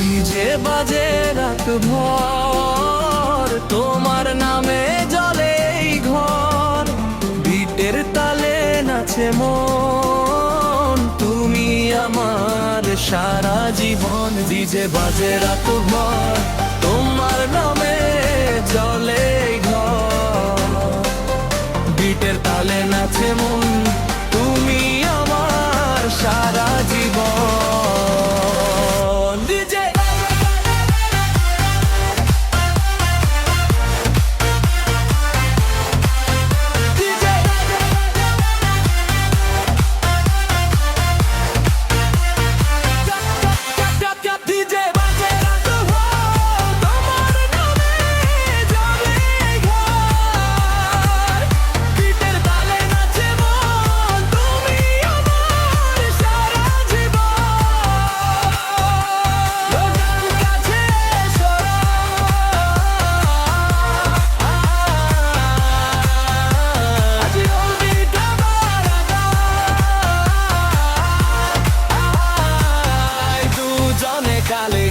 DJ বাজে রাত ভর, তোমার নামে জ্বলে এই ঘর। বিটের তালে নাচে মন, তুমি আমার সারা জীবন। ডিজে বাজে রাত ভর, তোমার নামে জ্বলে এই ঘর। বিটের তালে নাচে মন, তুমি আমার সারা জীবন। ডিজে কালে